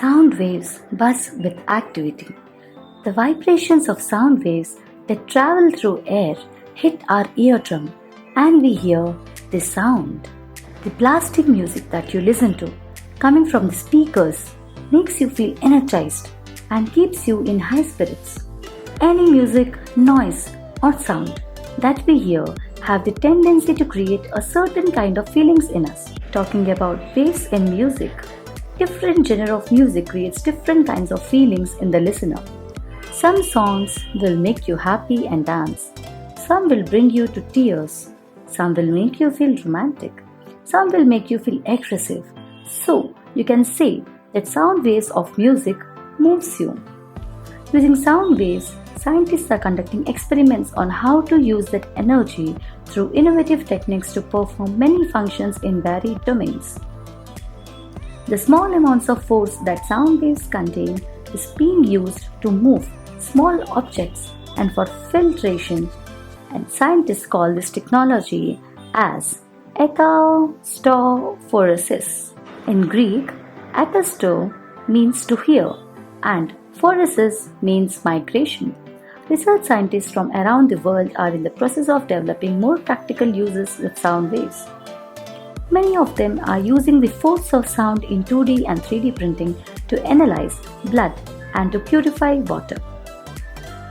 Sound waves buzz with activity. The vibrations of sound waves that travel through air hit our eardrum and we hear the sound. The blasting music that you listen to, coming from the speakers, makes you feel energized and keeps you in high spirits. Any music, noise, or sound that we hear have the tendency to create a certain kind of feelings in us. Talking about waves in music, different genre of music creates different kinds of feelings in the listener. Some songs will make you happy and dance. Some will bring you to tears. Some will make you feel romantic. Some will make you feel aggressive. So, you can say that sound waves of music moves you. Using sound waves, scientists are conducting experiments on how to use that energy through innovative techniques to perform many functions in varied domains. The small amounts of force that sound waves contain is being used to move small objects and for filtration, and scientists call this technology as acoustophoresis. In Greek, akousto means to hear and phoresis means migration. Research scientists from around the world are in the process of developing more practical uses of sound waves. Many of them are using the force of sound in 2D and 3D printing to analyze blood and to purify water.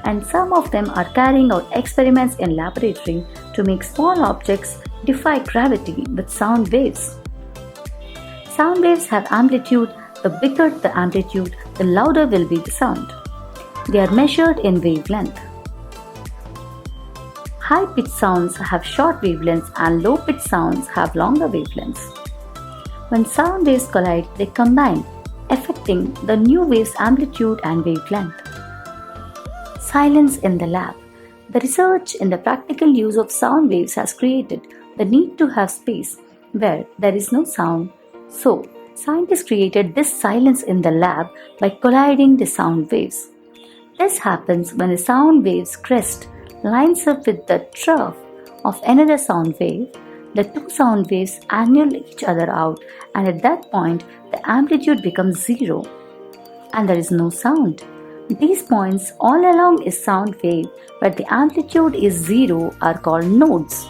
And some of them are carrying out experiments in laboratory to make small objects defy gravity with sound waves. Sound waves have amplitude. The bigger the amplitude, the louder will be the sound. They are measured in wavelength. High-pitched sounds have short wavelengths and low-pitched sounds have longer wavelengths. When sound waves collide, they combine, affecting the new wave's amplitude and wavelength. Silence in the lab. The research in the practical use of sound waves has created the need to have space where there is no sound. So, scientists created this silence in the lab by colliding the sound waves. This happens when the sound wave's crest lines up with the trough of another sound wave. The two sound waves annul each other out, and at that point the amplitude becomes zero and there is no sound. These points all along a sound wave where the amplitude is zero are called nodes.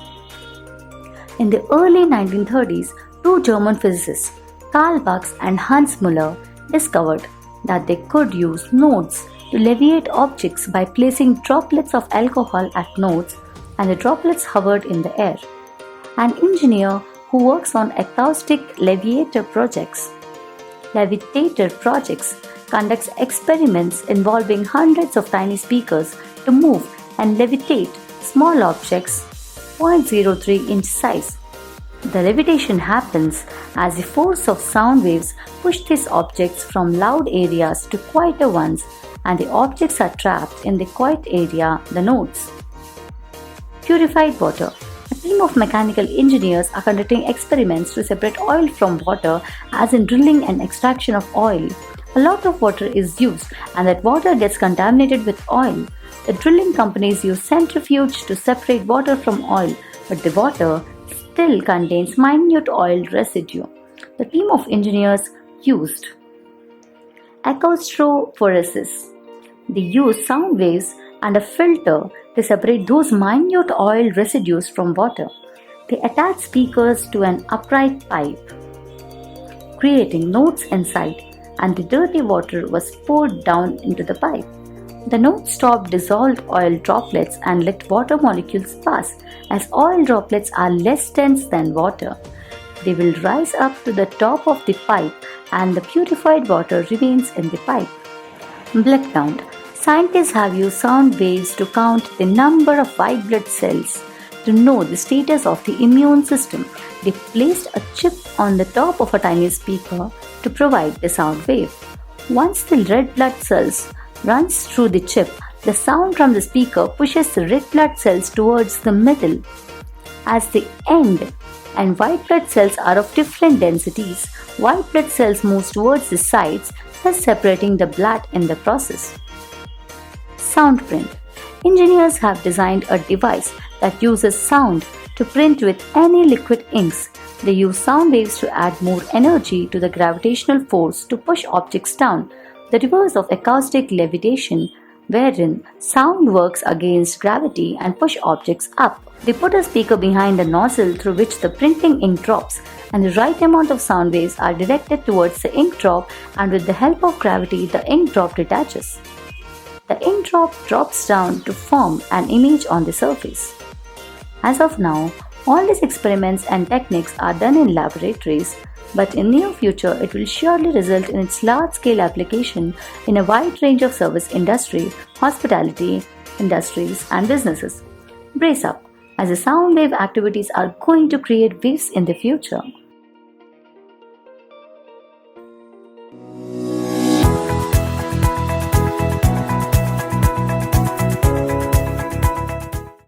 In the early 1930s, two German physicists, Karl Buchs and Hans Müller, discovered that they could use nodes to levitate objects by placing droplets of alcohol at nodes, and the droplets hovered in the air. An engineer who works on acoustic levitator projects conducts experiments involving hundreds of tiny speakers to move and levitate small objects 0.03 inch size. The levitation happens as the force of sound waves push these objects from loud areas to quieter ones, and the objects are trapped in the quiet area, the nodes. Purified water. A team of mechanical engineers are conducting experiments to separate oil from water, as in drilling and extraction of oil. A lot of water is used and that water gets contaminated with oil. The drilling companies use centrifuge to separate water from oil, but the water still contains minute oil residue. The team of engineers used acoustophoresis. They use sound waves and a filter to separate those minute oil residues from water. They attach speakers to an upright pipe, creating nodes inside, and the dirty water was poured down into the pipe. The nodes stopped dissolved oil droplets and let water molecules pass, as oil droplets are less dense than water. They will rise up to the top of the pipe and the purified water remains in the pipe. Blood count. Scientists have used sound waves to count the number of white blood cells to know the status of the immune system. They placed a chip on the top of a tiny speaker to provide the sound wave. Once the red blood cells runs through the chip, the sound from the speaker pushes the red blood cells towards the middle as the end, and white blood cells are of different densities. White blood cells move towards the sides, thus separating the blood in the process. Sound print. Engineers have designed a device that uses sound to print with any liquid inks. They use sound waves to add more energy to the gravitational force to push objects down, the reverse of acoustic levitation, wherein sound works against gravity and push objects up. They put a speaker behind the nozzle through which the printing ink drops, and the right amount of sound waves are directed towards the ink drop, and with the help of gravity the ink drop detaches. The ink drop drops down to form an image on the surface. As of now, all these experiments and techniques are done in laboratories, but in near future it will surely result in its large-scale application in a wide range of service industry, hospitality, industries and businesses. Brace up, as the sound wave activities are going to create waves in the future.